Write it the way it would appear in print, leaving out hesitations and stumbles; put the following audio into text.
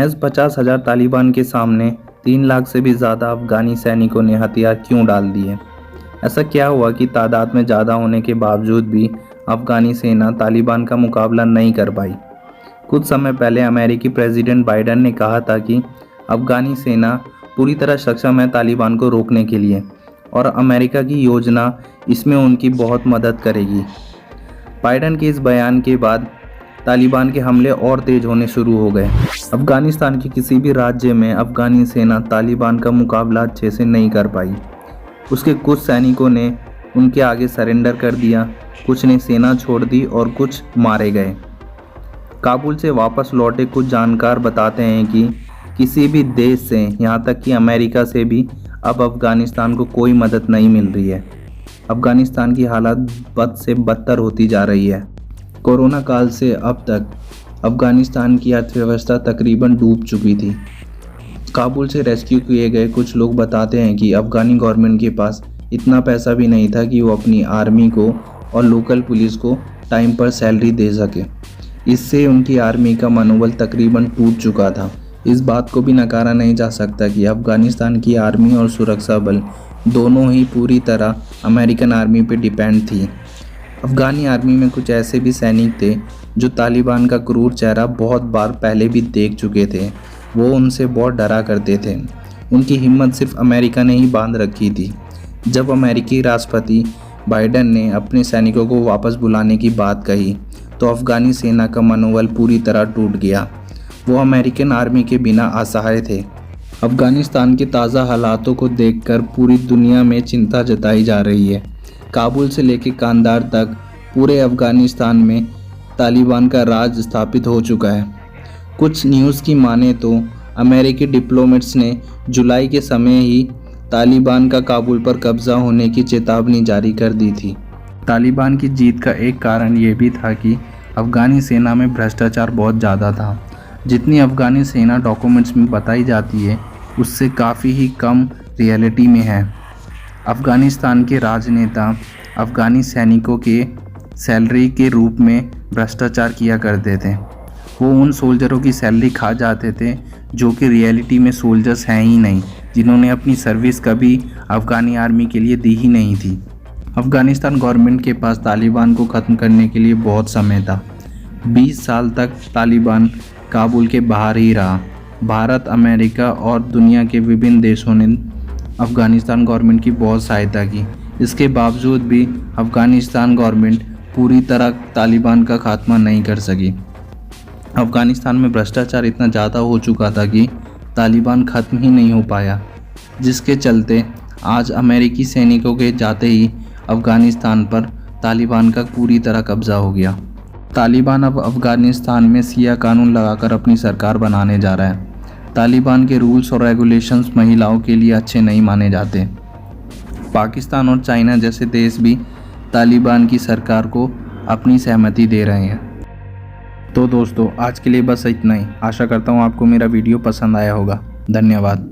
महज 50,000 तालिबान के सामने 3 लाख से भी ज़्यादा अफगानी सैनिकों ने हथियार क्यों डाल दिए? ऐसा क्या हुआ कि तादाद में ज़्यादा होने के बावजूद भी अफगानी सेना तालिबान का मुकाबला नहीं कर पाई? कुछ समय पहले अमेरिकी प्रेसिडेंट बाइडेन ने कहा था कि अफगानी सेना पूरी तरह सक्षम है तालिबान को रोकने के लिए और अमेरिका की योजना इसमें उनकी बहुत मदद करेगी। बाइडेन के इस बयान के बाद तालिबान के हमले और तेज होने शुरू हो गए। अफगानिस्तान के किसी भी राज्य में अफगानी सेना तालिबान का मुकाबला अच्छे से नहीं कर पाई। उसके कुछ सैनिकों ने उनके आगे सरेंडर कर दिया, कुछ ने सेना छोड़ दी और कुछ मारे गए। काबुल से वापस लौटे कुछ जानकार बताते हैं कि किसी भी देश से, यहाँ तक कि अमेरिका से भी अब अफगानिस्तान को कोई मदद नहीं मिल रही है। अफगानिस्तान की हालत बद से बदतर होती जा रही है। कोरोना काल से अब तक अफगानिस्तान की अर्थव्यवस्था तकरीबन डूब चुकी थी। काबुल से रेस्क्यू किए गए कुछ लोग बताते हैं कि अफगानी गवर्नमेंट के पास इतना पैसा भी नहीं था कि वो अपनी आर्मी को और लोकल पुलिस को टाइम पर सैलरी दे सके। इससे उनकी आर्मी का मनोबल तकरीबन टूट चुका था। इस बात को भी नकारा नहीं जा सकता कि अफगानिस्तान की आर्मी और सुरक्षा बल दोनों ही पूरी तरह अमेरिकन आर्मी पर डिपेंड थी। अफगानी आर्मी में कुछ ऐसे भी सैनिक थे जो तालिबान का क्रूर चेहरा बहुत बार पहले भी देख चुके थे। वो उनसे बहुत डरा करते थे। उनकी हिम्मत सिर्फ अमेरिका ने ही बांध रखी थी। जब अमेरिकी राष्ट्रपति बाइडेन ने अपने सैनिकों को वापस बुलाने की बात कही तो अफगानी सेना का मनोबल पूरी तरह टूट गया। वो अमेरिकन आर्मी के बिना असहाय थे। अफगानिस्तान के ताज़ा हालातों को देखकर पूरी दुनिया में चिंता जताई जा रही है। काबुल से लेकर कांदार तक पूरे अफगानिस्तान में तालिबान का राज स्थापित हो चुका है। कुछ न्यूज़ की माने तो अमेरिकी डिप्लोमेट्स ने जुलाई के समय ही तालिबान का काबुल पर कब्जा होने की चेतावनी जारी कर दी थी। तालिबान की जीत का एक कारण ये भी था कि अफगानी सेना में भ्रष्टाचार बहुत ज़्यादा था। जितनी अफगानी सेना डॉक्यूमेंट्स में बताई जाती है उससे काफ़ी ही कम रियलिटी में है। अफगानिस्तान के राजनेता अफगानी सैनिकों के सैलरी के रूप में भ्रष्टाचार किया करते थे। वो उन सोल्जरों की सैलरी खा जाते थे जो कि रियलिटी में सोल्जर्स हैं ही नहीं, जिन्होंने अपनी सर्विस कभी अफगानी आर्मी के लिए दी ही नहीं थी। अफगानिस्तान गवर्नमेंट के पास तालिबान को ख़त्म करने के लिए बहुत समय था। 20 साल तक तालिबान काबुल के बाहर ही रहा। भारत, अमेरिका और दुनिया के विभिन्न देशों ने अफ़गानिस्तान गवर्नमेंट की बहुत सहायता की। इसके बावजूद भी अफ़गानिस्तान गवर्नमेंट पूरी तरह तालिबान का खात्मा नहीं कर सकी। अफ़गानिस्तान में भ्रष्टाचार इतना ज़्यादा हो चुका था कि तालिबान ख़त्म ही नहीं हो पाया, जिसके चलते आज अमेरिकी सैनिकों के जाते ही अफ़गानिस्तान पर तालिबान का पूरी तरह कब्ज़ा हो गया। तालिबान अब अफ़गानिस्तान में सिया कानून लगाकर अपनी सरकार बनाने जा रहा है। तालिबान के रूल्स और रेगुलेशंस महिलाओं के लिए अच्छे नहीं माने जाते। पाकिस्तान और चाइना जैसे देश भी तालिबान की सरकार को अपनी सहमति दे रहे हैं। तो दोस्तों, आज के लिए बस इतना ही। आशा करता हूँ आपको मेरा वीडियो पसंद आया होगा। धन्यवाद।